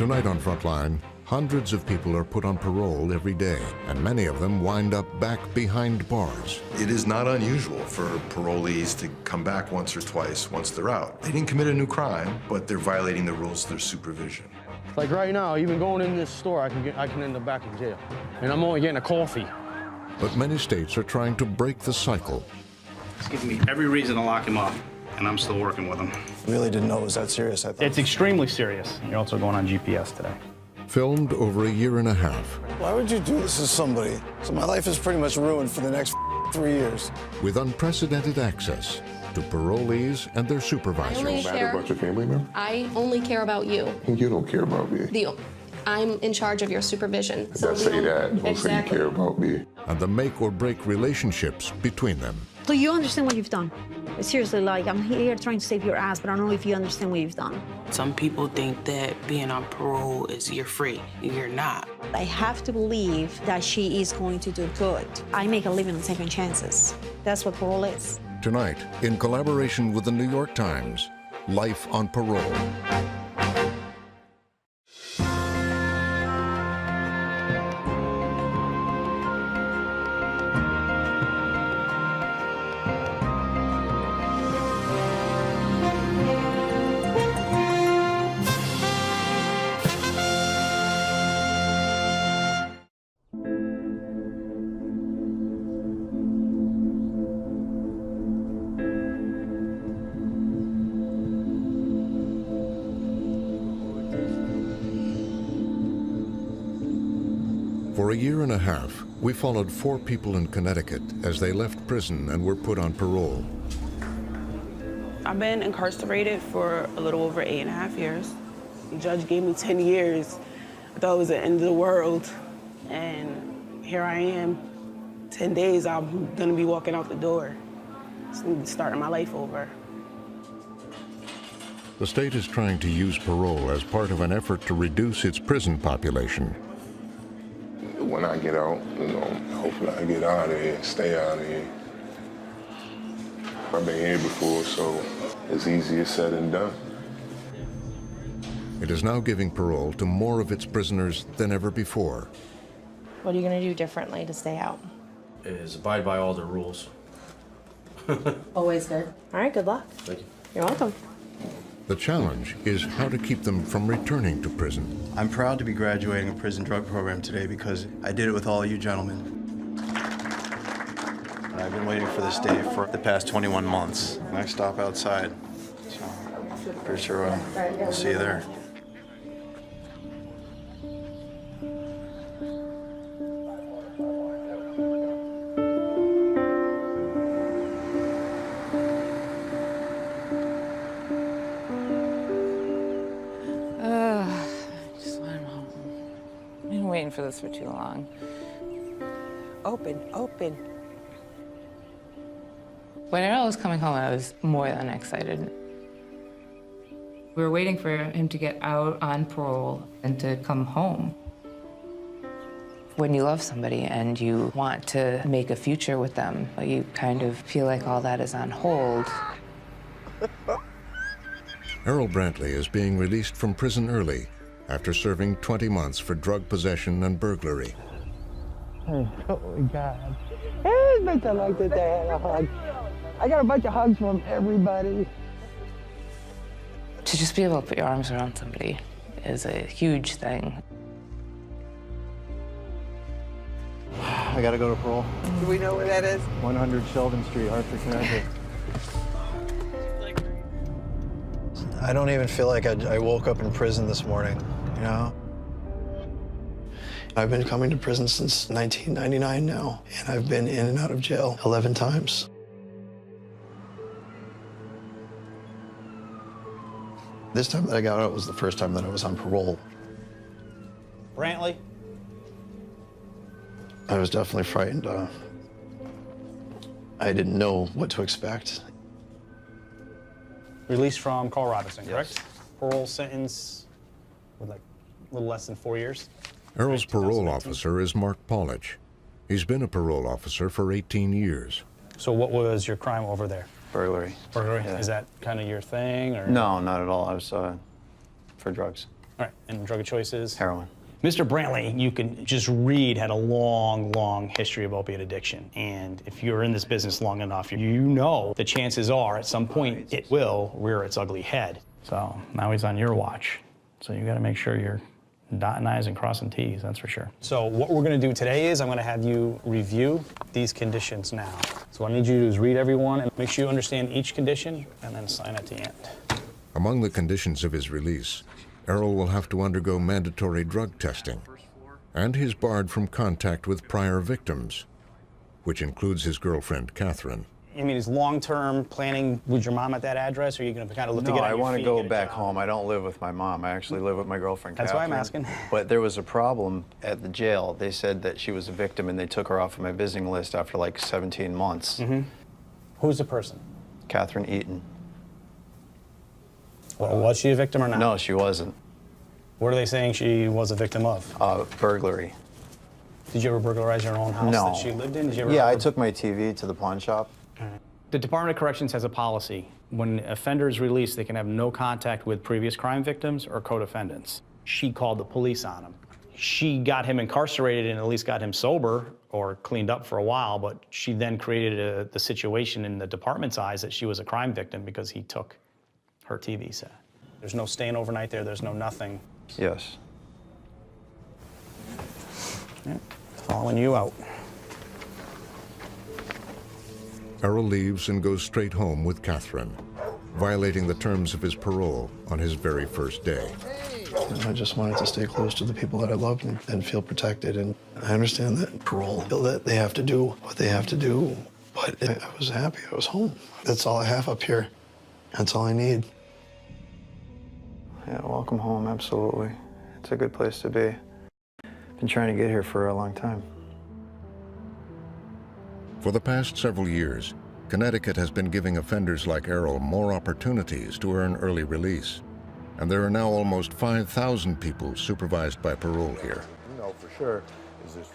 Tonight on Frontline, hundreds of people are put on parole every day, and many of them wind up back behind bars. It is not unusual for parolees to come back once or twice once they're out. They didn't commit a new crime, but they're violating the rules of their supervision. Like right now, even going in this store, I can end up back in jail. And I'm only getting a coffee. But many states are trying to break the cycle. It's giving me every reason to lock him up, and I'm still working with him. Really didn't know it was that serious, I thought. It's extremely serious. You're also going on GPS today. Filmed over a year and a half. Why would you do this to somebody? So my life is pretty much ruined for the next 3 years. With unprecedented access to parolees and their supervisors. No matter about your family member? I only care about you. You don't care about me. I'm in charge of your supervision. Don't say that. Don't say you care about me. And the make or break relationships between them. So you understand what you've done? Seriously, like, I'm here trying to save your ass, but I don't know if you understand what you've done. Some people think that being on parole is you're free. You're not. I have to believe that she is going to do good. I make a living on second chances. That's what parole is. Tonight, in collaboration with the New York Times, Life on Parole. For a year and a half, we followed 4 people in Connecticut as they left prison and were put on parole. I've been incarcerated for a little over 8.5 years. The judge gave me 10 years. I thought it was the end of the world. And here I am. 10 days, I'm gonna be walking out the door. Starting my life over. The state is trying to use parole as part of an effort to reduce its prison population. When I get out, hopefully I get out of here, stay out of here. I've been here before, so it's easier said than done. It is now giving parole to more of its prisoners than ever before. What are you going to do differently to stay out? Is abide by all the rules. Always good. All right, good luck. Thank you. You're welcome. The challenge is how to keep them from returning to prison. I'm proud to be graduating a prison drug program today because I did it with all you gentlemen. And I've been waiting for this day for the past 21 months. Next stop outside. So, pretty sure I'll see you there. Waiting for this for too long. Open, open. When Errol was coming home, I was more than excited. We were waiting for him to get out on parole and to come home. When you love somebody and you want to make a future with them, you kind of feel like all that is on hold. Errol Brantley is being released from prison early after serving 20 months for drug possession and burglary. Oh my God. Hey, bitch, I like that they had a hug. I got a bunch of hugs from everybody. To just be able to put your arms around somebody is a huge thing. I gotta go to parole. Do we know where that is? 100 Sheldon Street, Hartford, Connecticut. I don't even feel like I woke up in prison this morning, you know? I've been coming to prison since 1999 now, and I've been in and out of jail 11 times. This time that I got out was the first time that I was on parole. Brantley? I was definitely frightened. I didn't know what to expect. Released from Carl Robinson, correct? Yes. Parole sentence with like a little less than 4 years. Errol's parole officer is Mark Paulich. He's been a parole officer for 18 years. So what was your crime over there? Burglary. Burglary? Yeah. Is that kind of your thing, or? No, not at all. I was for drugs. All right, and drug of choices? Heroin. Mr. Brantley, you can just read, had a long, long history of opiate addiction. And if you're in this business long enough, you know the chances are at some point it will rear its ugly head. So now he's on your watch. So you gotta make sure you're dotting I's and crossing T's, that's for sure. So what we're gonna do today is I'm gonna have you review these conditions now. So what I need you to do is read everyone and make sure you understand each condition and then sign at the end. Among the conditions of his release, Errol will have to undergo mandatory drug testing, and he's barred from contact with prior victims, which includes his girlfriend, Catherine. I mean, is long-term planning with your mom at that address, or are you going to kind of look to get on your feet? No, I want to go get a back job? home. I don't live with my mom. I actually live with my girlfriend, That's Catherine. why I'm asking. But there was a problem at the jail. They said that she was a victim, and they took her off of my visiting list after like 17 months. Mm-hmm. Who's the person? Catherine Eaton. Well, was she a victim or not? No, she wasn't. What are they saying she was a victim of? Burglary. Did you ever burglarize your own house No. that she lived in? Did you ever Yeah, I took my TV to the pawn shop. The Department of Corrections has a policy. When an offender is released, they can have no contact with previous crime victims or co-defendants. She called the police on him. She got him incarcerated and at least got him sober or cleaned up for a while, but she then created the situation in the department's eyes that she was a crime victim because he took her TV set. There's no staying overnight there, there's no nothing. Yes. Yeah, following you out. Errol leaves and goes straight home with Catherine, violating the terms of his parole on his very first day. I just wanted to stay close to the people that I loved and feel protected. And I understand that parole, that they have to do what they have to do. But I was happy. I was home. That's all I have up here. That's all I need. Yeah, welcome home, absolutely. It's a good place to be. Been trying to get here for a long time. For the past several years, Connecticut has been giving offenders like Errol more opportunities to earn early release. And there are now almost 5,000 people supervised by parole here. No, for sure.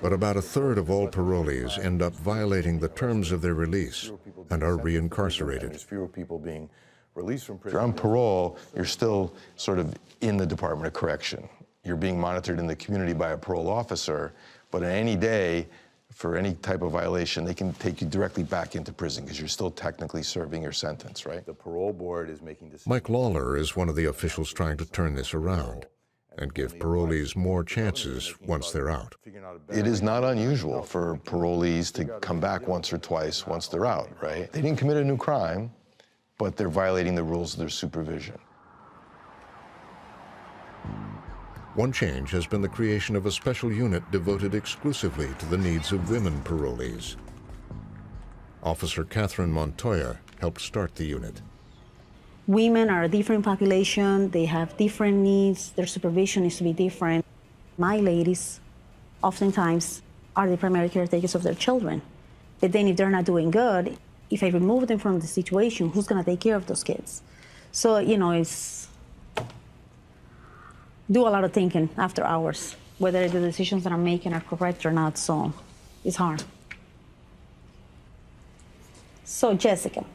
But about a third of all parolees end up violating the terms of their release and are reincarcerated. There's fewer people being released from prison. If you're on parole, you're still sort of in the Department of Correction. You're being monitored in the community by a parole officer, but on any day, for any type of violation, they can take you directly back into prison because you're still technically serving your sentence, right? The parole board is making decisions. Mike Lawler is one of the officials trying to turn this around and give parolees more chances once they're out. It is not unusual for parolees to come back once or twice once they're out, right? They didn't commit a new crime, but they're violating the rules of their supervision. One change has been the creation of a special unit devoted exclusively to the needs of women parolees. Officer Catherine Montoya helped start the unit. Women are a different population, they have different needs, their supervision needs to be different. My ladies oftentimes are the primary caretakers of their children. But then if they're not doing good, if I remove them from the situation, who's gonna take care of those kids? So, you know, it's do a lot of thinking after hours, whether the decisions that I'm making are correct or not, so it's hard. So Jessica,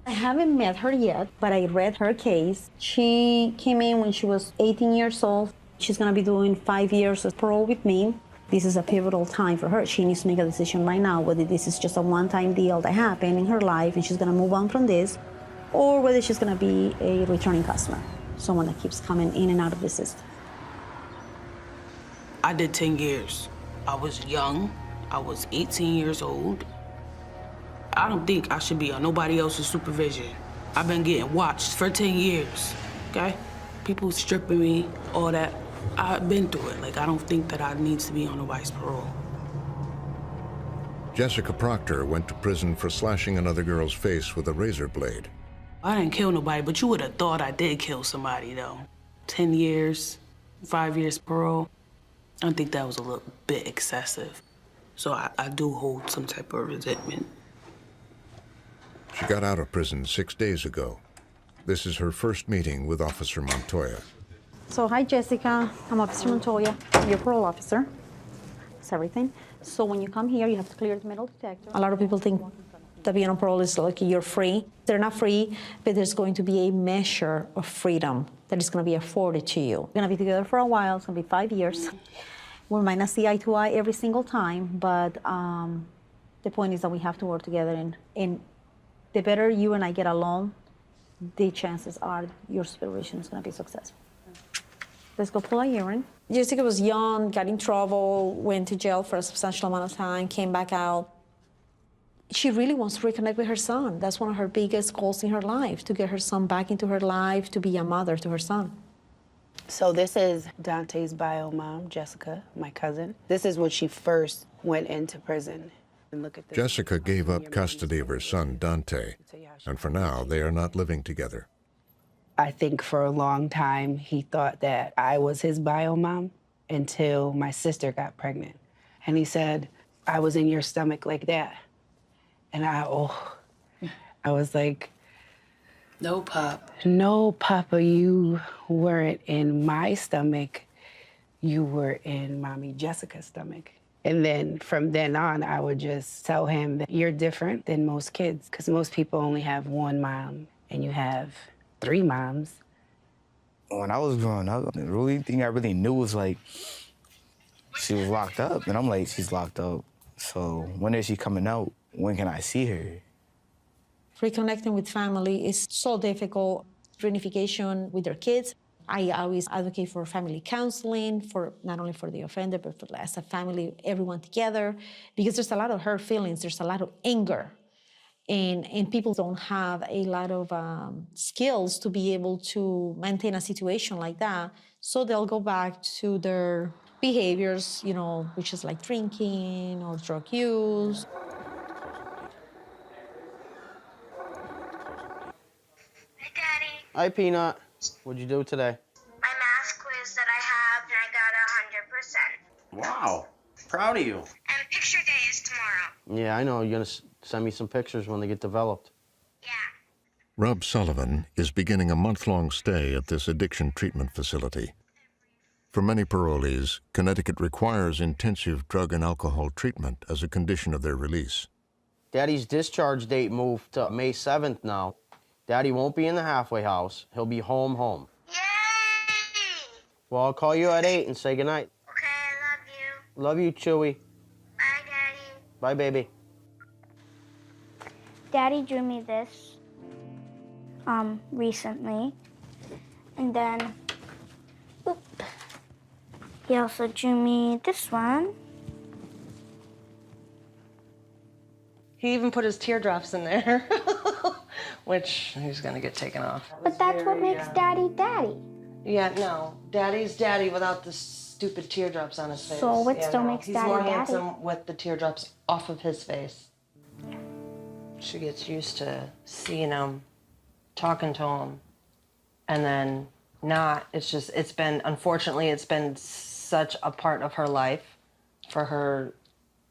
I haven't met her yet, but I read her case. She came in when she was 18 years old. She's gonna be doing 5 years of parole with me. This is a pivotal time for her. She needs to make a decision right now, whether this is just a one-time deal that happened in her life and she's gonna move on from this, or whether she's gonna be a returning customer, someone that keeps coming in and out of the system. I did 10 years. I was young. I was 18 years old. I don't think I should be on nobody else's supervision. I've been getting watched for 10 years, okay? People stripping me, all that. I've been through it. Like, I don't think that I need to be on nobody's parole. Jessica Proctor went to prison for slashing another girl's face with a razor blade. I didn't kill nobody, but you would have thought I did kill somebody, though. 10 years, 5 years parole. I think that was a little bit excessive. So I do hold some type of resentment. She got out of prison 6 days ago. This is her first meeting with Officer Montoya. So hi, Jessica. I'm Officer Montoya. I'm your parole officer. That's everything. So when you come here, you have to clear the metal detector. A lot of people think The being on parole is like you're free. They're not free, but there's going to be a measure of freedom that is going to be afforded to you. We're going to be together for a while. It's going to be 5 years. We might not see eye to eye every single time, but the point is that we have to work together. And the better you and I get along, the chances are your supervision is going to be successful. Let's go pull a urine. Jessica was young, got in trouble, went to jail for a substantial amount of time, came back out. She really wants to reconnect with her son. That's one of her biggest goals in her life, to get her son back into her life, to be a mother to her son. So this is Dante's bio mom, Jessica, my cousin. This is when she first went into prison. And look at this. Jessica gave up custody of her son, Dante, and for now, they are not living together. I think for a long time, he thought that I was his bio mom until my sister got pregnant. And he said, I was in your stomach like that. And I was like, no, Pop. No, Papa, you weren't in my stomach. You were in Mommy Jessica's stomach. And then from then on, I would just tell him that you're different than most kids, because most people only have one mom, and you have 3 moms. When I was growing up, the only thing I really knew was, like, she was locked up. And I'm like, she's locked up. So when is she coming out? When can I see her? Reconnecting with family is so difficult. Reunification with their kids. I always advocate for family counseling, for not only for the offender, but for as a family, everyone together, because there's a lot of hurt feelings, there's a lot of anger. And people don't have a lot of skills to be able to maintain a situation like that. So they'll go back to their behaviors, you know, which is like drinking or drug use. Hey, Daddy. Hi, Peanut. What'd you do today? My math quiz that I have, and I got 100%. Wow. Proud of you. And picture day is tomorrow. Yeah, I know. You're going to send me some pictures when they get developed. Rob Sullivan is beginning a month-long stay at this addiction treatment facility. For many parolees, Connecticut requires intensive drug and alcohol treatment as a condition of their release. Daddy's discharge date moved to May 7th now. Daddy won't be in the halfway house. He'll be home. Yay! Well, I'll call you at 8 and say goodnight. Okay, I love you. Love you, Chewy. Bye, Daddy. Bye, baby. Daddy drew me this recently, and then he also drew me this one. He even put his teardrops in there, which he's gonna get taken off. But that's what makes Daddy Daddy. Yeah, no, Daddy's Daddy without the stupid teardrops on his face. So what Yeah, still no, makes he's Daddy more Daddy? handsome with the teardrops off of his face. She gets used to seeing him, talking to him, and then not. Unfortunately, it's been such a part of her life for her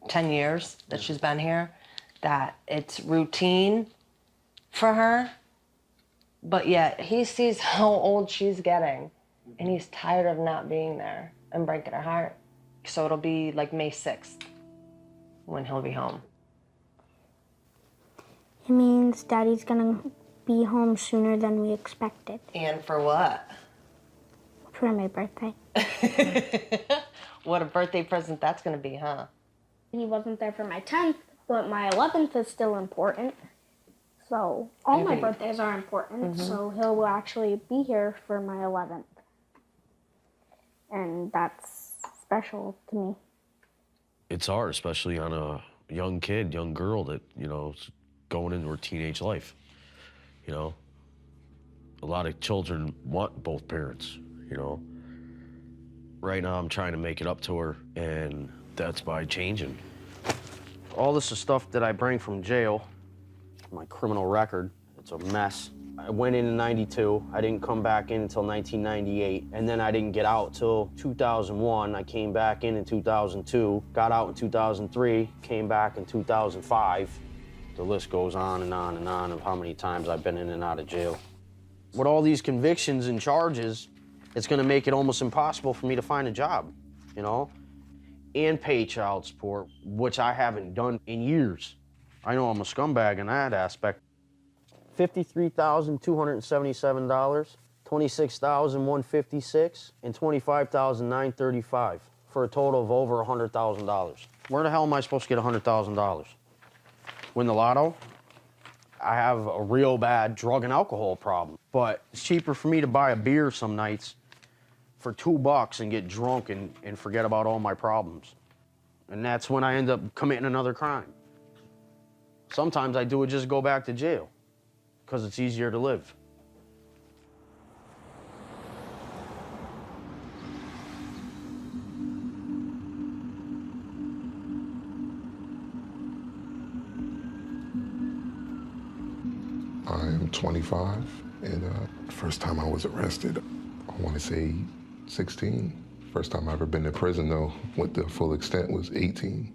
10 years that she's been here that it's routine for her. But yet he sees how old she's getting, and he's tired of not being there and breaking her heart. So it'll be like May 6th when he'll be home. It means Daddy's gonna be home sooner than we expected. And for what? For my birthday. What a birthday present that's gonna be, huh? He wasn't there for my 10th, but my 11th is still important. So all my birthdays are important, so he'll actually be here for my 11th. And that's special to me. It's hard, especially on a young kid, young girl that, is going into her teenage life. A lot of children want both parents, Right now I'm trying to make it up to her, and that's by changing. All this is stuff that I bring from jail. My criminal record, it's a mess. I went in 92. I didn't come back in until 1998. And then I didn't get out till 2001. I came back in 2002, got out in 2003, came back in 2005. The list goes on and on and on of how many times I've been in and out of jail. With all these convictions and charges, it's gonna make it almost impossible for me to find a job, and pay child support, which I haven't done in years. I know I'm a scumbag in that aspect. $53,277, $26,156, and $25,935 for a total of over $100,000. Where the hell am I supposed to get $100,000? Win the lotto? I have a real bad drug and alcohol problem, but it's cheaper for me to buy a beer some nights for $2 and get drunk and forget about all my problems. And that's when I end up committing another crime. Sometimes I do it just to go back to jail, because it's easier to live. I am 25, and the first time I was arrested, I want to say 16. First time I ever been to prison, though, with the full extent, was 18.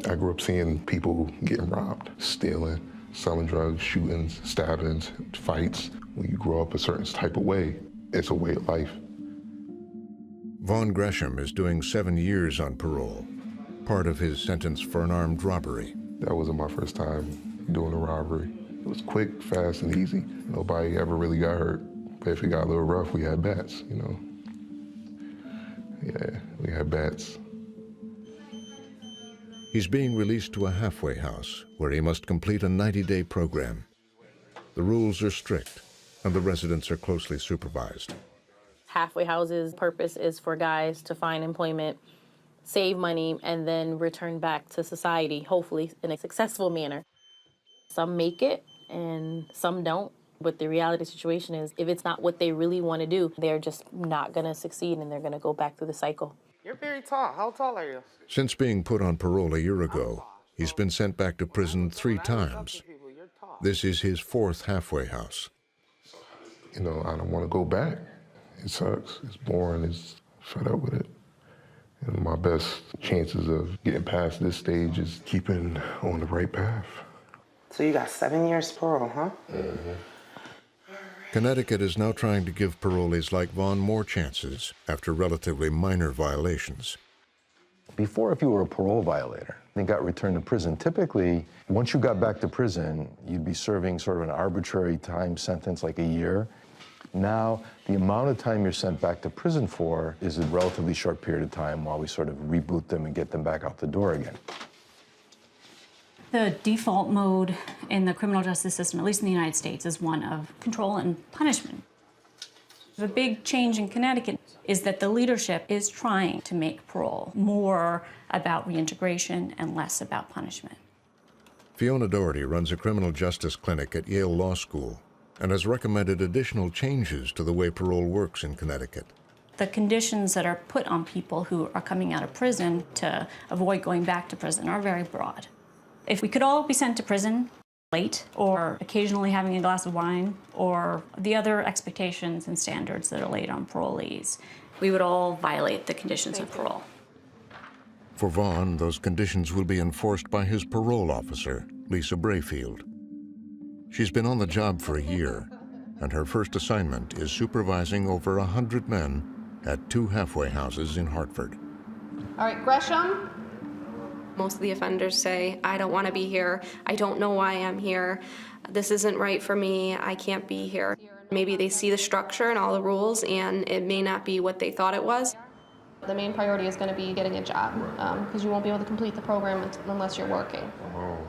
I grew up seeing people getting robbed, stealing, selling drugs, shootings, stabbings, fights. When you grow up a certain type of way, it's a way of life. Vaughn Gresham is doing 7 years on parole, part of his sentence for an armed robbery. That wasn't my first time doing a robbery. It was quick, fast, and easy. Nobody ever really got hurt. But if it got a little rough, we had bats, you know. Yeah, we had bats. He's being released to a halfway house where he must complete a 90-day program. The rules are strict, and the residents are closely supervised. Halfway houses' purpose is for guys to find employment, save money, and then return back to society, hopefully in a successful manner. Some make it, and some don't. But the reality situation is, if it's not what they really want to do, they're just not going to succeed, and they're going to go back through the cycle. You're very tall. How tall are you? Since being put on parole a year ago, he's been sent back to prison 3 times. This is his 4th halfway house. You know, I don't want to go back. It sucks. It's boring. It's fed up with it. And my best chances of getting past this stage is keeping on the right path. So you got 7 years parole, huh? Mm-hmm. Connecticut is now trying to give parolees like Vaughn more chances after relatively minor violations. Before, if you were a parole violator and got returned to prison, typically, once you got back to prison, you'd be serving sort of an arbitrary time sentence, like a year. Now, the amount of time you're sent back to prison for is a relatively short period of time while we sort of reboot them and get them back out the door again. The default mode in the criminal justice system, at least in the United States, is one of control and punishment. The big change in Connecticut is that the leadership is trying to make parole more about reintegration and less about punishment. Fiona Doherty runs a criminal justice clinic at Yale Law School and has recommended additional changes to the way parole works in Connecticut. The conditions that are put on people who are coming out of prison to avoid going back to prison are very broad. If we could all be sent to prison late, or occasionally having a glass of wine, or the other expectations and standards that are laid on parolees, we would all violate the conditions of parole. For Vaughn, those conditions will be enforced by his parole officer, Lisa Brayfield. She's been on the job for a year, and her first assignment is supervising over 100 men at 2 halfway houses in Hartford. All right, Gresham. Most of the offenders say, I don't want to be here. I don't know why I'm here. This isn't right for me. I can't be here. Maybe they see the structure and all the rules, and it may not be what they thought it was. The main priority is going to be getting a job, because you won't be able to complete the program unless you're working.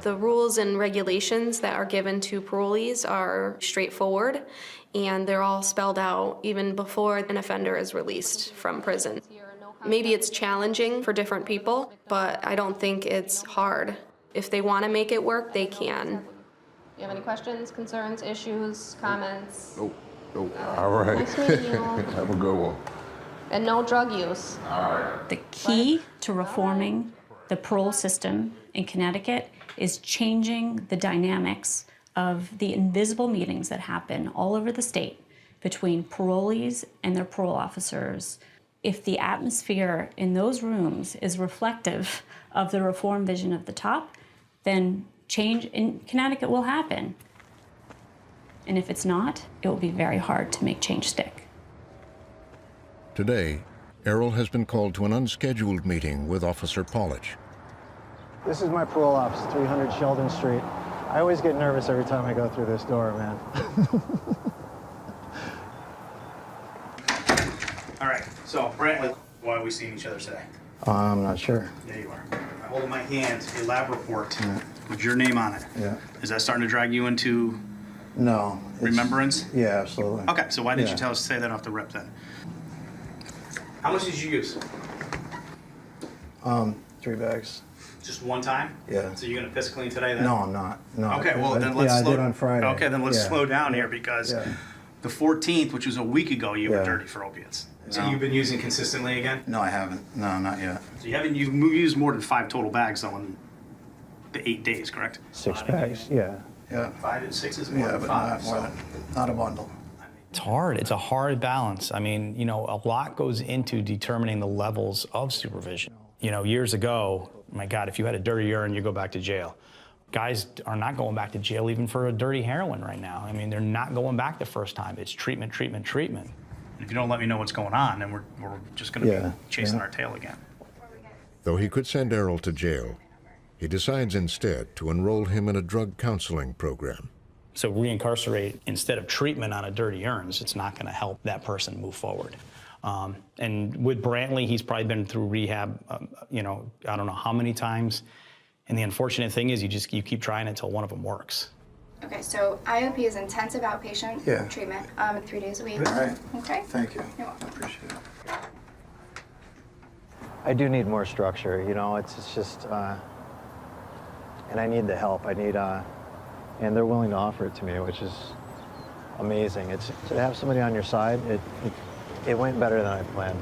The rules and regulations that are given to parolees are straightforward, and they're all spelled out even before an offender is released from prison. Maybe it's challenging for different people, but I don't think it's hard. If they want to make it work, they can. You have any questions, concerns, issues, comments? Nope. All right. Nice meeting you. Have a good one. And no drug use. All right. The key to reforming the parole system in Connecticut is changing the dynamics of the invisible meetings that happen all over the state between parolees and their parole officers. If the atmosphere in those rooms is reflective of the reform vision of the top, then change in Connecticut will happen. And if it's not, it will be very hard to make change stick. Today, Errol has been called to an unscheduled meeting with Officer Polich. This is my parole office, 300 Sheldon Street. I always get nervous every time I go through this door, man. All right, so Brantley, why are we seeing each other today? I'm not sure. There you are. I hold in my hand a lab report with your name on it. Yeah. Is that starting to drag you into No. remembrance? Yeah, absolutely. Okay, so why didn't you Yeah. tell us to say that off the rip then? How much did you use? 3 bags. Just one time? Yeah. So you're gonna piss clean today then? No, I'm not. No. Okay, well then let's yeah, slow. I did on Friday. Okay, then let's Yeah. slow down here because the 14th, which was a week ago, you were Yeah. dirty for opiates. So No. you've been using consistently again? No, I haven't. No, not yet. So you've used more than 5 total bags though in the 8 days, correct? 6 bags, yeah. Yeah. 5 and 6 is more Yeah, than but 5. not a bundle. It's hard. It's a hard balance. I mean, you know, a lot goes into determining the levels of supervision. You know, years ago, my God, if you had a dirty urine, you go back to jail. Guys are not going back to jail even for a dirty heroin right now. I mean, they're not going back the first time. It's treatment, treatment, treatment. And if you don't let me know what's going on, then we're just going to be chasing our tail again. Though he could send Errol to jail, he decides instead to enroll him in a drug counseling program. So reincarcerate instead of treatment on a dirty urines, it's not going to help that person move forward. And with Brantley, he's probably been through rehab, you know, I don't know how many times. And the unfortunate thing is you keep trying until one of them works. Okay, so IOP is intensive outpatient treatment, 3 days a week. All right. Okay. Thank you. You're welcome. I appreciate it. I do need more structure, you know, it's just, and I need the help. I need, and they're willing to offer it to me, which is amazing. It's to have somebody on your side, it went better than I planned.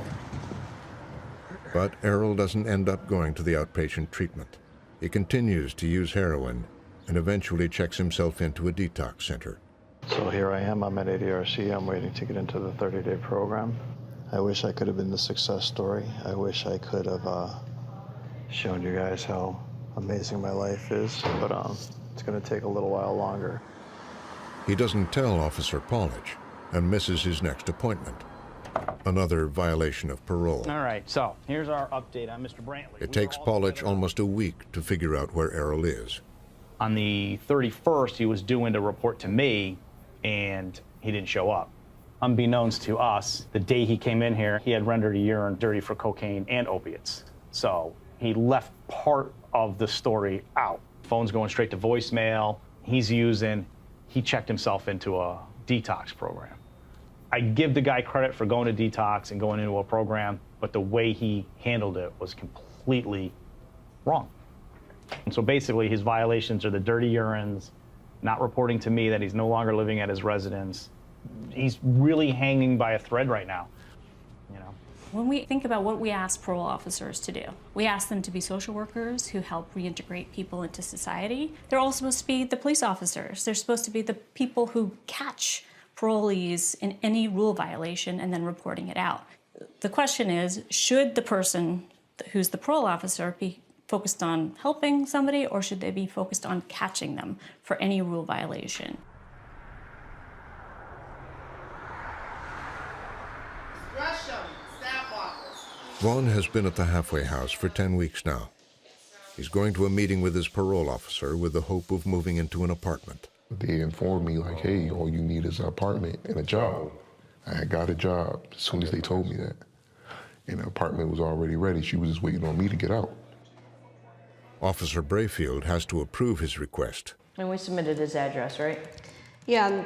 But Errol doesn't end up going to the outpatient treatment. He continues to use heroin and eventually checks himself into a detox center. So here I am, I'm at ADRC, I'm waiting to get into the 30-day program. I wish I could have been the success story. I wish I could have shown you guys how amazing my life is, but it's gonna take a little while longer. He doesn't tell Officer Paulage and misses his next appointment. Another violation of parole. All right, so here's our update on Mr. Brantley. It takes Paulage almost a week to figure out where Errol is. On the 31st, he was due in to report to me, and he didn't show up. Unbeknownst to us, the day he came in here, he had rendered a urine dirty for cocaine and opiates. So he left part of the story out. Phone's going straight to voicemail. He checked himself into a detox program. I give the guy credit for going to detox and going into a program, but the way he handled it was completely wrong. And so basically his violations are the dirty urines, not reporting to me that he's no longer living at his residence. He's really hanging by a thread right now, you know. When we think about what we ask parole officers to do, we ask them to be social workers who help reintegrate people into society. They're also supposed to be the police officers. They're supposed to be the people who catch parolees in any rule violation and then reporting it out. The question is, should the person who's the parole officer be focused on helping somebody, or should they be focused on catching them for any rule violation? Vaughn has been at the halfway house for 10 weeks now. He's going to a meeting with his parole officer with the hope of moving into an apartment. They informed me like, hey, all you need is an apartment and a job. I had got a job as soon as they told me that. And the apartment was already ready. She was just waiting on me to get out. Officer Brayfield has to approve his request. And we submitted his address, right? Yeah,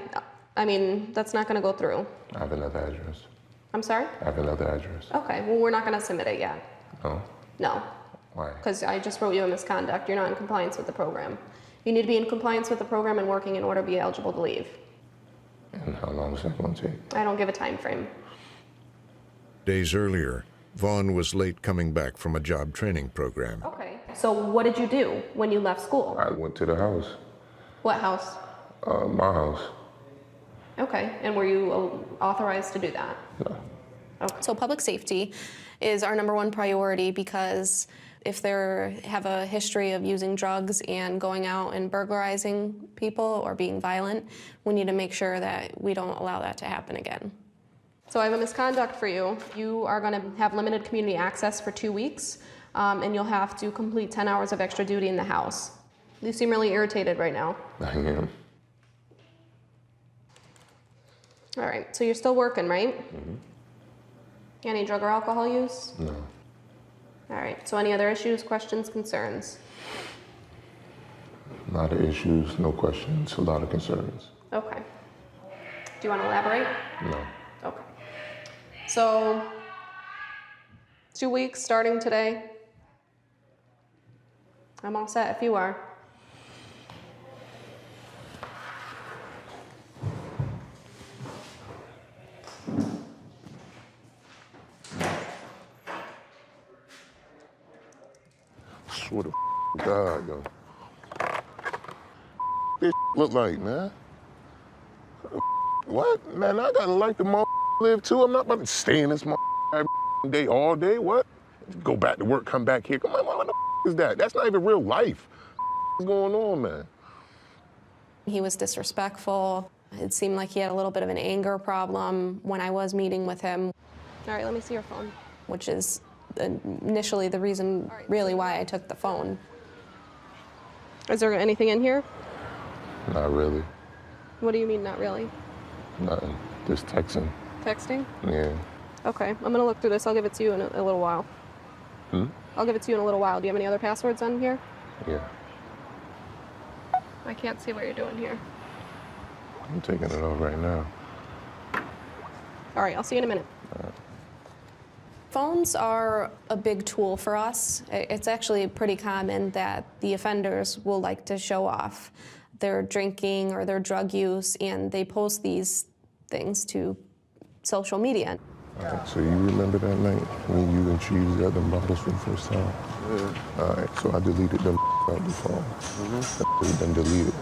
I mean, that's not gonna go through. I have another address. I'm sorry? I have another address. Okay, well, we're not gonna submit it yet. No? No, Why? because I just wrote you a misconduct. You're not in compliance with the program. You need to be in compliance with the program and working in order to be eligible to leave. And how long is that going to take? I don't give a time frame. Days earlier, Vaughn was late coming back from a job training program. Okay. So what did you do when you left school? I went to the house. What house? My house. Okay, and were you authorized to do that? No. Okay. So public safety is our #1 priority, because if they have a history of using drugs and going out and burglarizing people or being violent, we need to make sure that we don't allow that to happen again. So I have a misconduct for you. You are going to have limited community access for 2 weeks. and you'll have to complete 10 hours of extra duty in the house. You seem really irritated right now. I am. All right, so you're still working, right? Mm-hmm. Any drug or alcohol use? No. All right, so any other issues, questions, concerns? A lot of issues, no questions, a lot of concerns. Okay. Do you want to elaborate? No. Okay. So, 2 weeks starting today. I'm all set if you are. I swear to God, yo. This look like, man. What? Man, I gotta like the live too. I'm not about to stay in this day all day. What? Go back to work, come back here. Come on, what the is that? That's not even real life. What's going on, man? He was disrespectful. It seemed like he had a little bit of an anger problem when I was meeting with him. All right, let me see your phone. Which is initially the reason, really, why I took the phone. Is there anything in here? Not really. What do you mean, not really? Nothing. Just texting. Texting? Yeah. Okay, I'm gonna look through this. I'll give it to you in a little while. I'll give it to you in a little while. Do you have any other passwords on here? Yeah. I can't see what you're doing here. I'm taking it off right now. All right, I'll see you in a minute. Phones are a big tool for us. It's actually pretty common that the offenders will like to show off their drinking or their drug use, and they post these things to social media. All right, so you remember that night when you and Cheese got them bottles for the first time? Yeah. All right, so I deleted them out the phone. They've been deleted.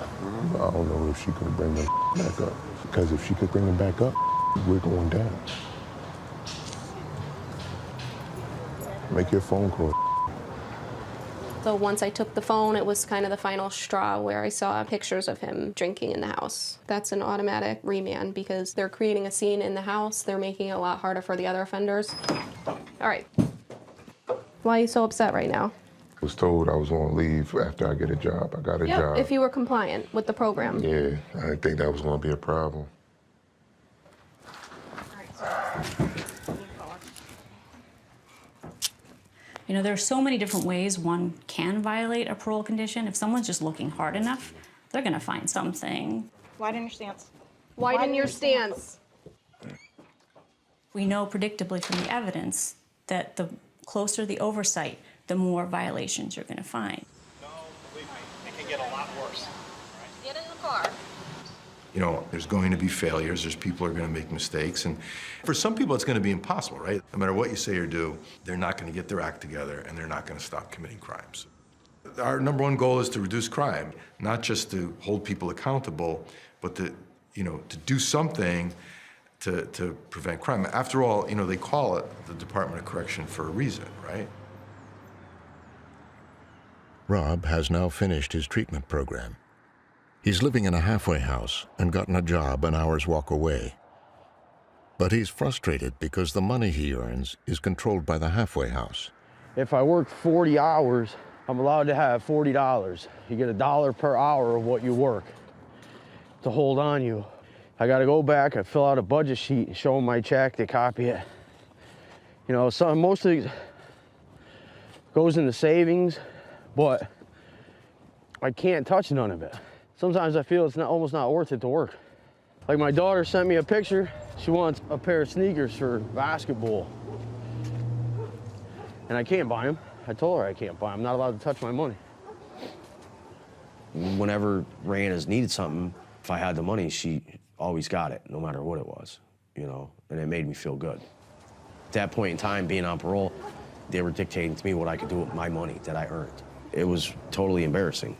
But I don't know if she could bring them back up. Because if she could bring them back up, we're going down. Make your phone call. So once I took the phone, it was kind of the final straw where I saw pictures of him drinking in the house. That's an automatic remand because they're creating a scene in the house. They're making it a lot harder for the other offenders. All right. Why are you so upset right now? I was told I was going to leave after I get a job. I got a job. If you were compliant with the program. Yeah, I didn't think that was going to be a problem. You know, there are so many different ways one can violate a parole condition. If someone's just looking hard enough, they're gonna find something. Widen your stance. Widen your stance. We know predictably from the evidence that the closer the oversight, the more violations you're gonna find. No, believe me, it can get a lot worse. Get in the car. You know, there's going to be failures, there's people who are going to make mistakes, and for some people it's going to be impossible, right? No matter what you say or do, they're not going to get their act together and they're not going to stop committing crimes. Our number one goal is to reduce crime, not just to hold people accountable, but to do something to prevent crime. After all, they call it the Department of Correction for a reason, right? Rob has now finished his treatment program. He's living in a halfway house and gotten a job an hour's walk away. But he's frustrated because the money he earns is controlled by the halfway house. If I work 40 hours, I'm allowed to have $40. You get $1 per hour of what you work to hold on you. I gotta go back, I fill out a budget sheet, show them my check, they copy it. Most of it goes into savings, but I can't touch none of it. Sometimes I feel it's almost not worth it to work. Like my daughter sent me a picture. She wants a pair of sneakers for basketball. And I can't buy them. I told her I can't buy them. I'm not allowed to touch my money. Whenever Rayanne has needed something, if I had the money, she always got it, no matter what it was, and it made me feel good. At that point in time, being on parole, they were dictating to me what I could do with my money that I earned. It was totally embarrassing.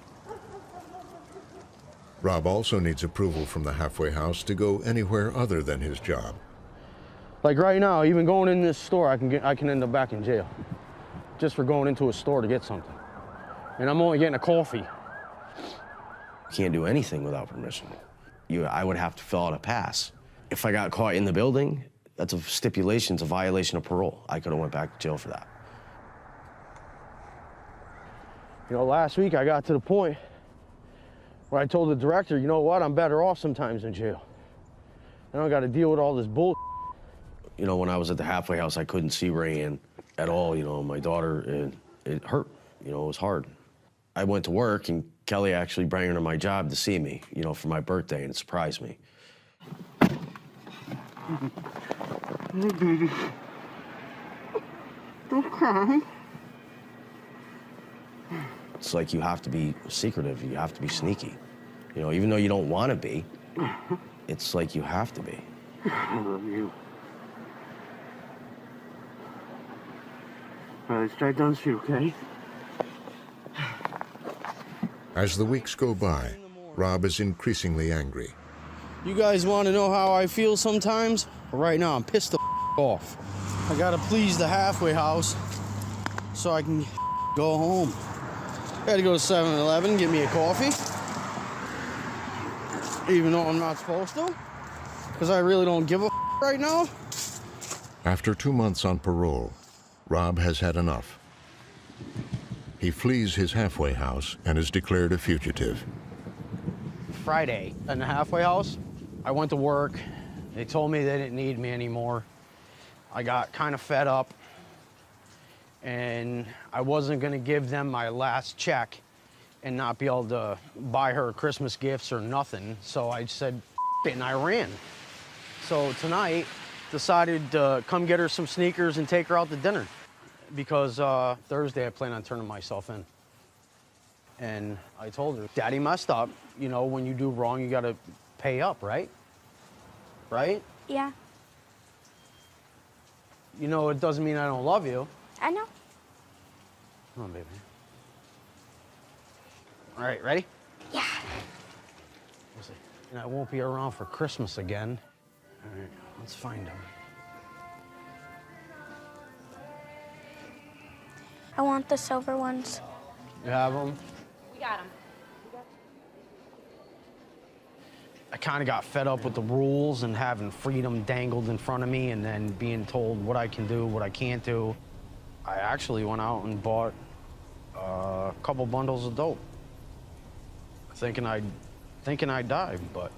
Rob also needs approval from the halfway house to go anywhere other than his job. Like right now, even going in this store, I can end up back in jail just for going into a store to get something. And I'm only getting a coffee. You can't do anything without permission. I would have to fill out a pass. If I got caught in the building, that's a stipulation, it's a violation of parole. I could have went back to jail for that. You know, last week I got to the point where I told the director, you know what, I'm better off sometimes in jail. I don't got to deal with all this bull. You know, when I was at the halfway house, I couldn't see Rayanne at all. You know, my daughter, it hurt. You know, it was hard. I went to work, and Kelly actually brought her to my job to see me, you know, for my birthday, and it surprised me. Hey, baby. Don't cry. It's like you have to be secretive. You have to be sneaky. You know, even though you don't want to be, it's like you have to be. I love you. All right, let's drive down the street, okay? As the weeks go by, Rob is increasingly angry. You guys want to know how I feel sometimes? Right now, I'm pissed the off. I gotta please the halfway house so I can go home. I gotta go to 7-Eleven, get me a coffee. Even though I'm not supposed to. Because I really don't give a right now. After 2 months on parole, Rob has had enough. He flees his halfway house and is declared a fugitive. Friday in the halfway house, I went to work. They told me they didn't need me anymore. I got kind of fed up, and I wasn't gonna give them my last check and not be able to buy her Christmas gifts or nothing. So I said, F it, and I ran. So tonight, decided to come get her some sneakers and take her out to dinner, because Thursday I plan on turning myself in. And I told her, Daddy messed up. You know, when you do wrong, you gotta pay up, right? Right? Yeah, You know, it doesn't mean I don't love you. I know. Come on, baby. All right, ready? Yeah. And I won't be around for Christmas again. All right, let's find him. I want the silver ones. You have them? We got them. I kind of got fed up with the rules and having freedom dangled in front of me and then being told what I can do, what I can't do. I actually went out and bought a couple bundles of dope, thinking I'd die, but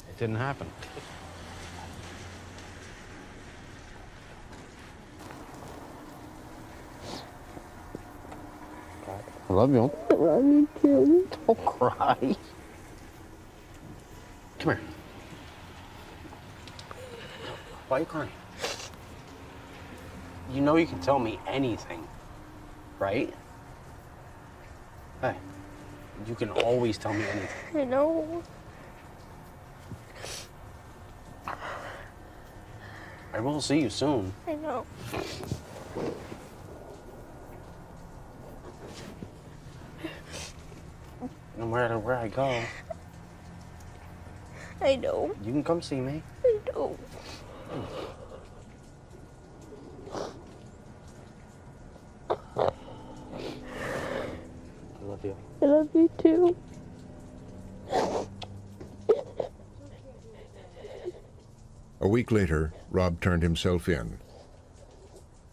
it didn't happen. I love you. I love you too. Don't cry. Come here. Why are you crying? You know you can tell me anything, right? Hey, you can always tell me anything. I know. I will see you soon. I know. No matter where I go, I know. you can come see me. I know. I love you. I love you too. A week later, Rob turned himself in.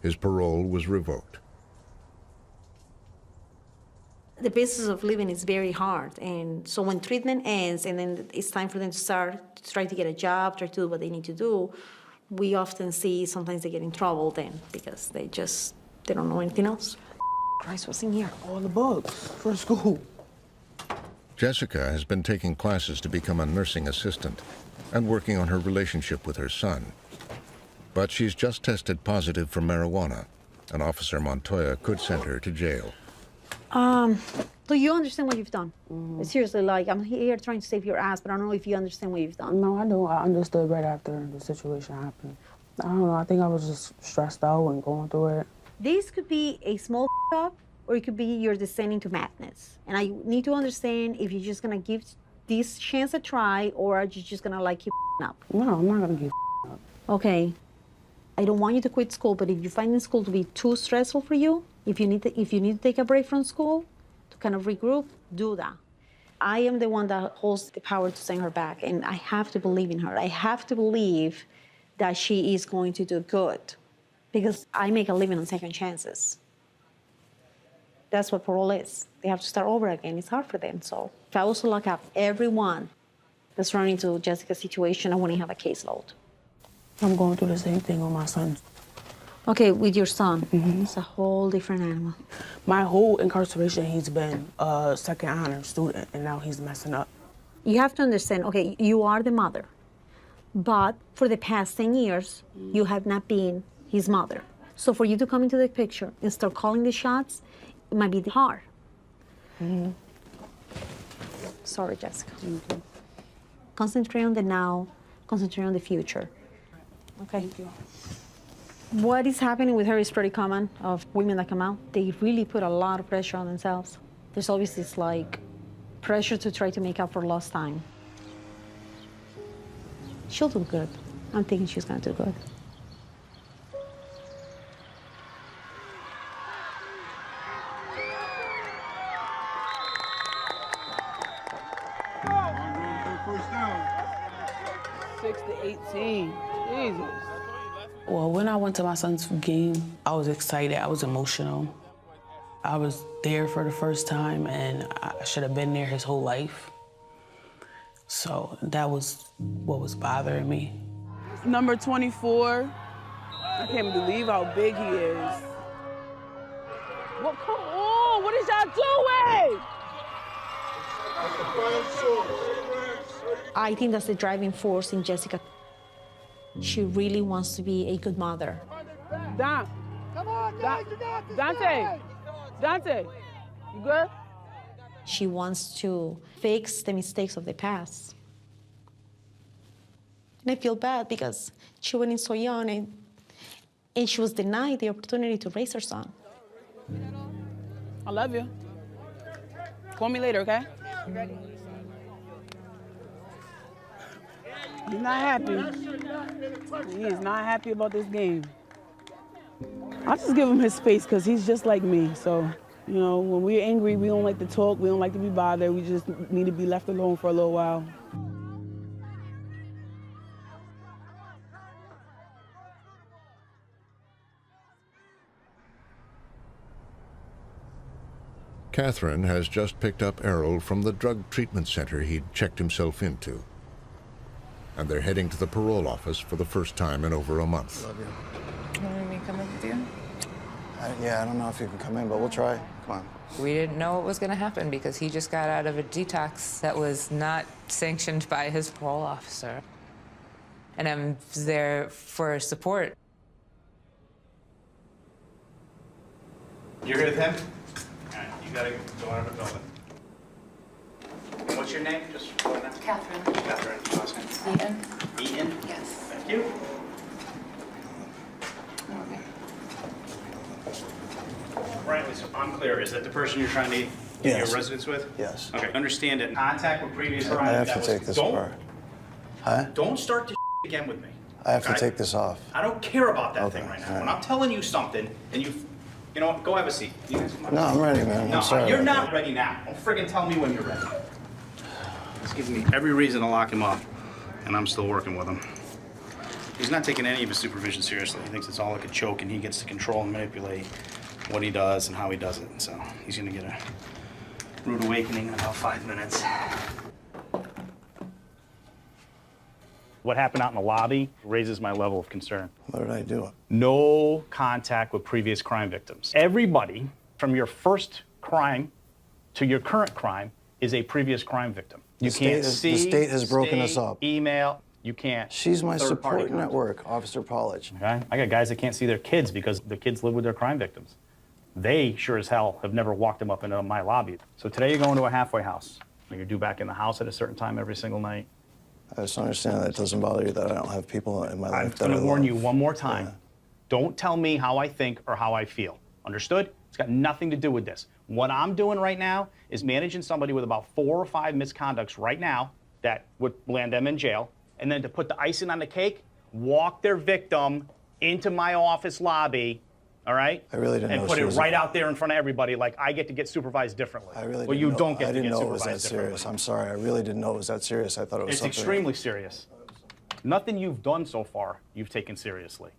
His parole was revoked. The business of living is very hard, and so when treatment ends and then it's time for them to start to try to get a job, try to do what they need to do, we often see sometimes they get in trouble then because they don't know anything else. Christ, what's in here? All the bugs for school. Jessica has been taking classes to become a nursing assistant and working on her relationship with her son. But she's just tested positive for marijuana, and Officer Montoya could send her to jail. Do you understand what you've done? Seriously, like, I'm here trying to save your ass, but I don't know if you understand what you've done. No, I do. I understood right after the situation happened. I don't know. I think I was just stressed out and going through it. This could be a small up, or it could be you're descending to madness. And I need to understand if you're just gonna give this chance a try, or are you just gonna like keep up? No, I'm not gonna keep up. Okay. I don't want you to quit school, but if you find school to be too stressful for you, if you need to take a break from school to kind of regroup, do that. I am the one that holds the power to send her back, and I have to believe in her. I have to believe that she is going to do good, because I make a living on second chances. That's what parole is. They have to start over again. It's hard for them. So if I was to lock up everyone that's running into Jessica's situation, I wouldn't have a caseload. I'm going through the same thing with my son. Okay, with your son, it's a whole different animal. My whole incarceration, he's been a second honor student, and now he's messing up. You have to understand, okay, you are the mother, but for the past 10 years, you have not been his mother. So for you to come into the picture and start calling the shots, it might be hard. Sorry, Jessica. Concentrate on the now, concentrate on the future. Okay. Thank you. What is happening with her is pretty common of women that come out. They really put a lot of pressure on themselves. There's always this like pressure to try to make up for lost time. She'll do good. I'm thinking she's gonna do good. Six to 18. Jesus. Well, when I went to my son's game, I was excited. I was emotional. I was there for the first time, and I should have been there his whole life. So that was what was bothering me. Number 24. I can't believe how big he is. Well, come on. What is y'all doing? I think that's the driving force in Jessica. She really wants to be a good mother. Dom. Come on, guys, Dante. Dante, you good? She wants to fix the mistakes of the past. And I feel bad because she went in so young and she was denied the opportunity to raise her son. I love you. Call me later, okay? He's not happy. He is not happy about this game. I just give him his space because he's just like me. So, you know, when we're angry, we don't like to talk. We don't like to be bothered. We just need to be left alone for a little while. Catherine has just picked up Errol from the drug treatment center he'd checked himself into. And they're heading to the parole office for the first time in over a month. Love you. Want me to come in with you? Yeah, I don't know if you can come in, but we'll try. Come on. We didn't know what was going to happen because he just got out of a detox that was not sanctioned by his parole officer. And I'm there for support. You're here with him? All right, you gotta go out of the building. And what's your name? Just Catherine. Catherine, last name? Eaton. Eaton? Yes. Thank you. Brantley, so I'm clear. Is that the person you're trying to get Yes. your residence with? Yes. Okay, understand it. Contact with previous crime. I have that to was- take this don't, apart. Huh? Don't start to again with me. I have to okay? take this off. I don't care about that Okay, thing right now. all right. When I'm telling you something and you know what, go have a seat. You guys come No, I'm ready, man. No, I'm sorry. you're about not that. ready now. Don't friggin' tell me when you're ready. This gives me every reason to lock him up, and I'm still working with him. He's not taking any of his supervision seriously. He thinks it's all like a choke, and he gets to control and manipulate what he does and how he does it. So he's gonna get a rude awakening in about 5 minutes. What happened out in the lobby raises my level of concern. What did I do? No contact with previous crime victims. Everybody from your first crime to your current crime is a previous crime victim. You can't see, the state has broken us up. Email, you can't. She's my third-party support contact. network, Officer Pollage. Okay? I got guys that can't see their kids because the kids live with their crime victims. They sure as hell have never walked them up into my lobby. So today you're going to a halfway house. You're due back in the house at a certain time every single night. I just understand that it doesn't bother you that I don't have people in my life I'm that going I to warn love. you one more time. Don't tell me how I think or how I feel. Understood? It's got nothing to do with this. What I'm doing right now is managing somebody with about 4 or 5 misconducts right now that would land them in jail. And then to put the icing on the cake, walk their victim into my office lobby, all right? I really didn't know And put she it was right out there in front of everybody like I get to get supervised differently. I really well, didn't you know, don't get I to didn't get know it was supervised that differently. serious. I'm sorry. I really didn't know it was that serious. I thought it was It's something. extremely serious. Nothing you've done so far, you've taken seriously.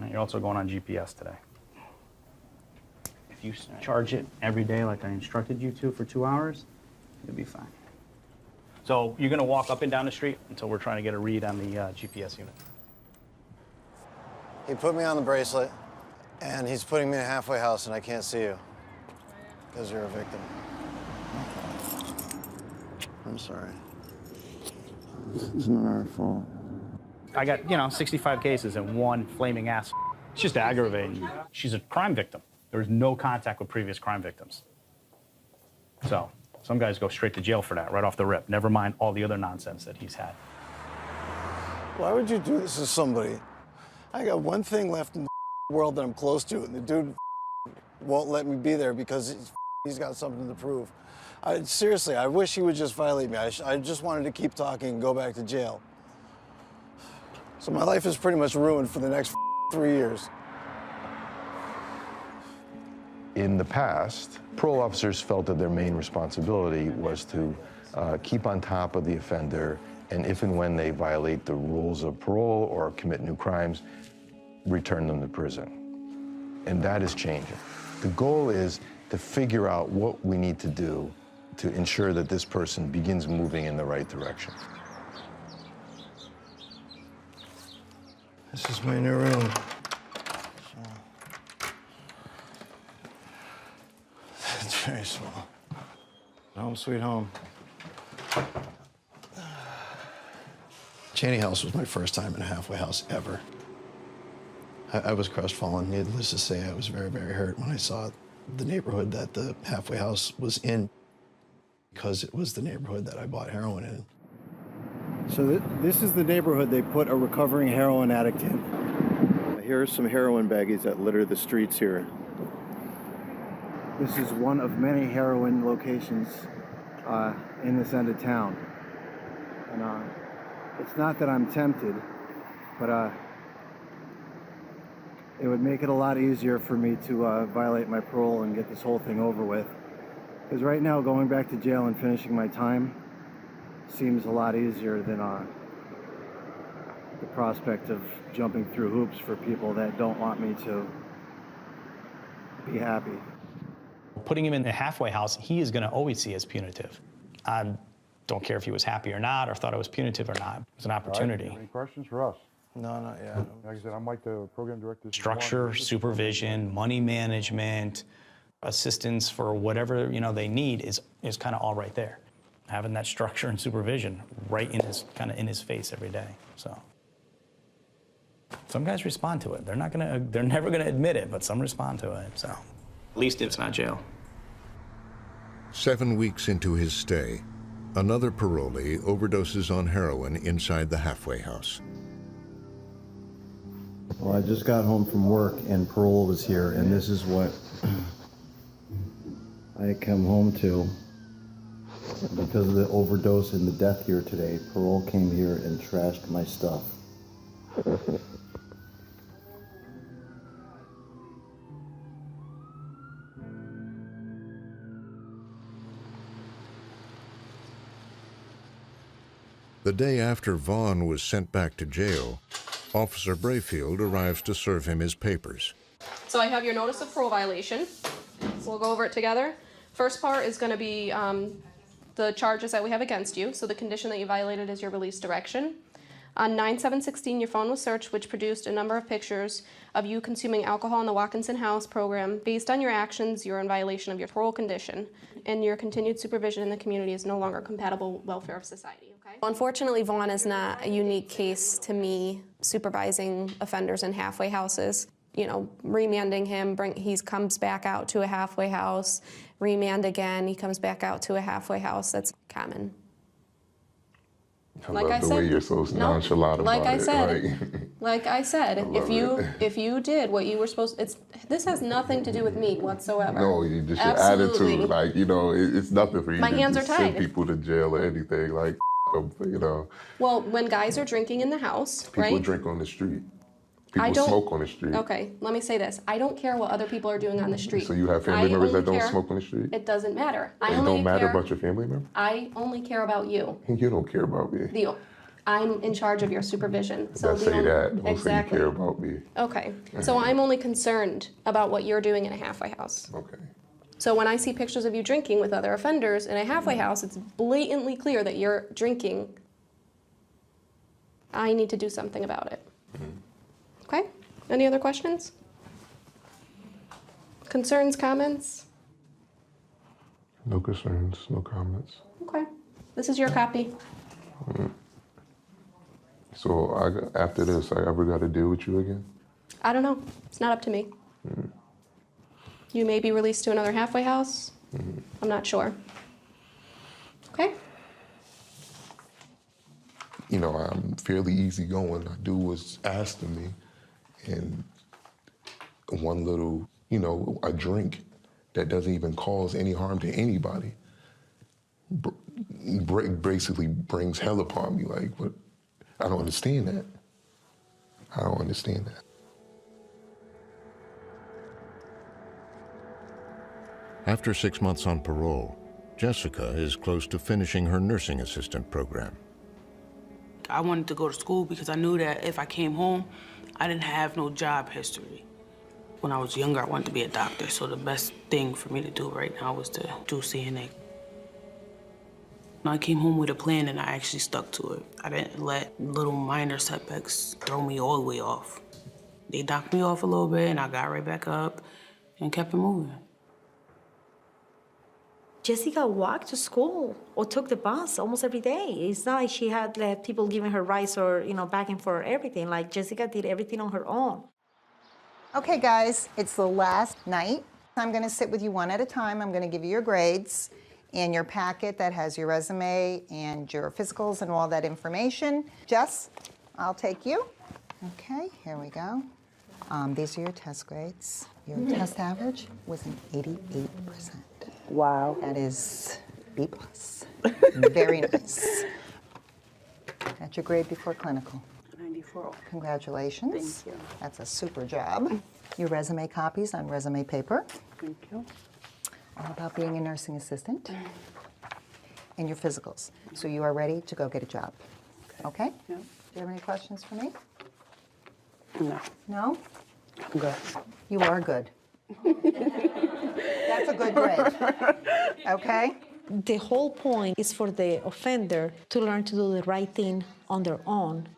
You're also going on GPS today. If you charge it every day like I instructed you to for 2 hours, you'll be fine. So you're gonna walk up and down the street until we're trying to get a read on the GPS unit. He put me on the bracelet, and he's putting me in a halfway house, and I can't see you because you're a victim. I'm sorry. It's not our fault. I got, 65 cases and one flaming ass. It's just aggravating. She's a crime victim. There was no contact with previous crime victims. So some guys go straight to jail for that, right off the rip. Never mind all the other nonsense that he's had. Why would you do this to somebody? I got one thing left in the world that I'm close to, and the dude won't let me be there because he's got something to prove. Seriously, I wish he would just violate me. I just wanted to keep talking and go back to jail. So my life is pretty much ruined for the next 3 years. In the past, parole officers felt that their main responsibility was to keep on top of the offender, and if and when they violate the rules of parole or commit new crimes, return them to prison. And that is changing. The goal is to figure out what we need to do to ensure that this person begins moving in the right direction. This is my new room. It's very small. Home sweet home. Cheney House was my first time in a halfway house ever. I was crestfallen. Needless to say, I was very, very hurt when I saw the neighborhood that the halfway house was in, because it was the neighborhood that I bought heroin in. So this is the neighborhood they put a recovering heroin addict in. Here are some heroin baggies that litter the streets here. This is one of many heroin locations in this end of town. And it's not that I'm tempted, but it would make it a lot easier for me to violate my parole and get this whole thing over with. Because right now, going back to jail and finishing my time seems a lot easier than the prospect of jumping through hoops for people that don't want me to be happy. Putting him in the halfway house, he is going to always see as punitive. I don't care if he was happy or not, or thought it was punitive or not. It was an opportunity. All right, any questions for us? No, not yet. Like I said, I'm like the program director. Structure, supervision, money management, assistance for whatever they need is kind of all right there. Having that structure and supervision right in his face every day. So some guys respond to it. They're never gonna admit it, but some respond to it. So at least it's not jail. 7 weeks into his stay, another parolee overdoses on heroin inside the halfway house. Well, I just got home from work and parole was here, and this is what I come home to. Because of the overdose and the death here today, parole came here and trashed my stuff. The day after Vaughn was sent back to jail, Officer Brayfield arrives to serve him his papers. So I have your notice of parole violation. So we'll go over it together. First part is going to be the charges that we have against you. So the condition that you violated is your release direction. On 9/7/16, your phone was searched, which produced a number of pictures of you consuming alcohol in the Watkinson House program. Based on your actions, you're in violation of your parole condition, and your continued supervision in the community is no longer compatible with welfare of society. Okay? Unfortunately, Vaughn is not a unique case to me supervising offenders in halfway houses. Remanding him, he comes back out to a halfway house, remand again, he comes back out to a halfway house. That's common. I love the way you're so nonchalant about it. Like I said, if you did what you were supposed to, this has nothing to do with me whatsoever. No, you just your attitude, it's nothing for you My to hands just are send tied. people to jail or anything, Well, when guys are drinking in the house, People drink on the street. People smoke on the street. Okay, let me say this. I don't care what other people are doing on the street. So you have family members that don't smoke on the street? It doesn't matter. It don't matter about your family member? I only care about you. You don't care about me. I'm in charge of your supervision. So Let's say that. Don't exactly. say you care about me. Okay, so I'm only concerned about what you're doing in a halfway house. Okay. So when I see pictures of you drinking with other offenders in a halfway house, it's blatantly clear that you're drinking. I need to do something about it. Okay? Any other questions? Concerns, comments? No concerns, no comments. Okay. This is your copy. So after this, I ever got to deal with you again? I don't know. It's not up to me. You may be released to another halfway house. I'm not sure. Okay? You know, I'm fairly easygoing. I do what's asked of me. And one little, you know, a drink that doesn't even cause any harm to anybody basically brings hell upon me. Like, but I don't understand that. I don't understand that. After 6 months on parole, Jessica is close to finishing her nursing assistant program. I wanted to go to school because I knew that if I came home, I didn't have no job history. When I was younger, I wanted to be a doctor, so the best thing for me to do right now was to do CNA. I came home with a plan and I actually stuck to it. I didn't let little minor setbacks throw me all the way off. They knocked me off a little bit and I got right back up and kept it moving. Jessica walked to school or took the bus almost every day. It's not like she had people giving her rides or, backing for everything. Like, Jessica did everything on her own. Okay, guys, it's the last night. I'm going to sit with you one at a time. I'm going to give you your grades and your packet that has your resume and your physicals and all that information. Jess, I'll take you. Okay, here we go. These are your test grades. Your test average was an 88%. Wow. That is B+. Very nice. That's your grade before clinical. 94. Congratulations. Thank you. That's a super job. Your resume copies on resume paper. Thank you. All about being a nursing assistant. And your physicals. So you are ready to go get a job. Okay? Yeah. Do you have any questions for me? No. No? I'm good. You are good. That's a good grade. Okay? The whole point is for the offender to learn to do the right thing on their own.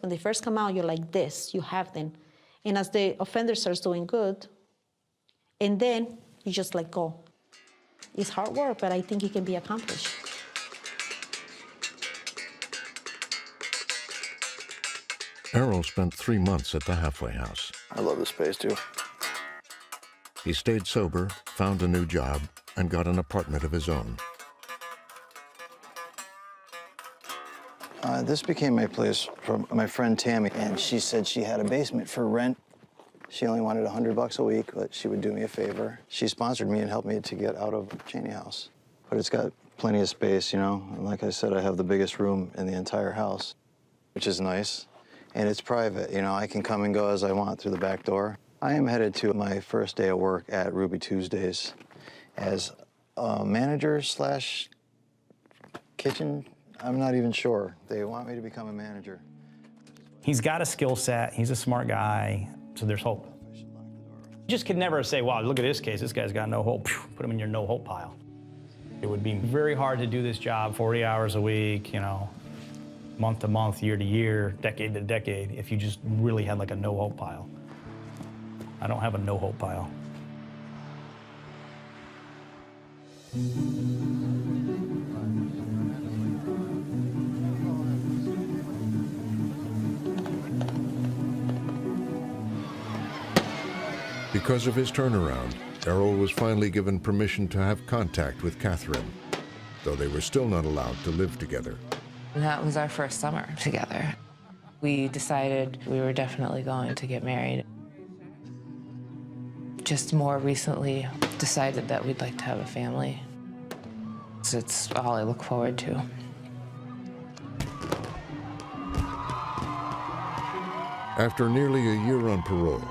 When they first come out, you're like this, you have them. And as the offender starts doing good, and then you just let go. It's hard work, but I think it can be accomplished. Errol spent 3 months at the halfway house. I love this place too. He stayed sober, found a new job, and got an apartment of his own. This became my place from my friend Tammy, and she said she had a basement for rent. She only wanted $100 a week, but she would do me a favor. She sponsored me and helped me to get out of Cheney House. But it's got plenty of space, you know. And like I said, I have the biggest room in the entire house, which is nice. And it's private, you know. I can come and go as I want through the back door. I am headed to my first day of work at Ruby Tuesdays as a manager slash kitchen. I'm not even sure. They want me to become a manager. He's got a skill set. He's a smart guy, so there's hope. You just could never say, wow, look at this case. This guy's got no hope. Put him in your no hope pile. It would be very hard to do this job 40 hours a week, you know, month to month, year to year, decade to decade, if you just really had like a no hope pile. I don't have a no hope pile. Because of his turnaround, Errol was finally given permission to have contact with Catherine, though they were still not allowed to live together. That was our first summer together. We decided we were definitely going to get married. Just more recently decided that we'd like to have a family. So it's all I look forward to. After nearly a year on parole,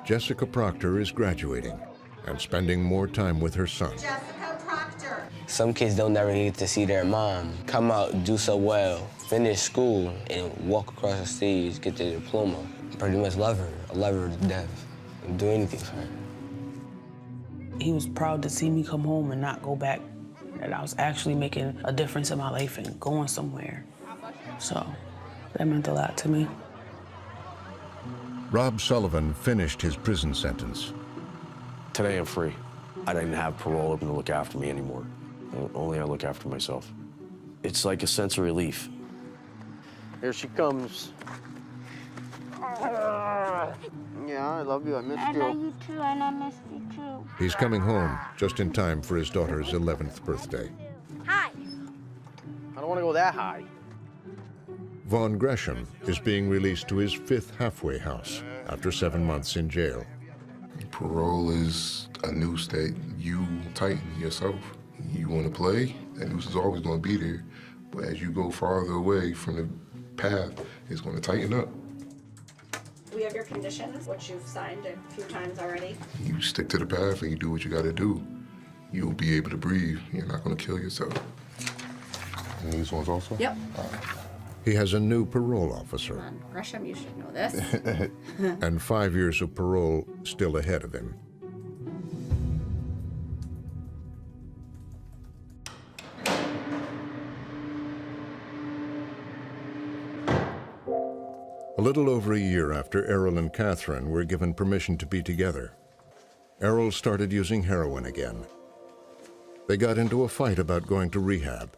Jessica Proctor is graduating and spending more time with her son. Jessica Proctor. Some kids don't never get to see their mom come out, do so well, finish school, and walk across the stage, get their diploma. Pretty much love her. I love her to death. I'd do anything for her. He was proud to see me come home and not go back, that I was actually making a difference in my life and going somewhere. So that meant a lot to me. Rob Sullivan finished his prison sentence. Today I'm free. I didn't have parole to look after me anymore. Only I look after myself. It's like a sense of relief. Here she comes. Yeah, I love you. I missed you. I love you too, and I missed you too. He's coming home just in time for his daughter's 11th birthday. Hi. I don't want to go that high. Vaughn Gresham is being released to his 5th halfway house after 7 months in jail. Parole is a new state. You tighten yourself. You want to play, that noose is always going to be there. But as you go farther away from the path, it's going to tighten up. We have your conditions, which you've signed a few times already. You stick to the path and you do what you got to do. You'll be able to breathe. You're not going to kill yourself. And these ones also? Yep. He has a new parole officer. Gresham, you should know this. And 5 years of parole still ahead of him. A little over a year after Errol and Catherine were given permission to be together, Errol started using heroin again. They got into a fight about going to rehab,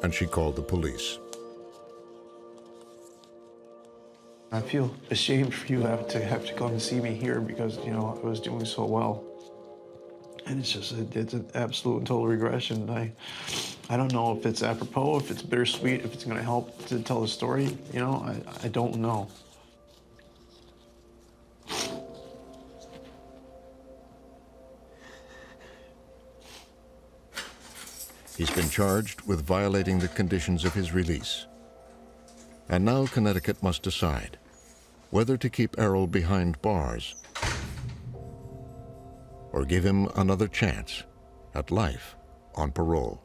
and she called the police. I feel ashamed for you to have to come and see me here because, you know, I was doing so well. And it's just, it's an absolute and total regression. I don't know if it's apropos, if it's bittersweet, if it's gonna help to tell the story, you know, I don't know. He's been charged with violating the conditions of his release. And now Connecticut must decide whether to keep Errol behind bars or give him another chance at life on parole.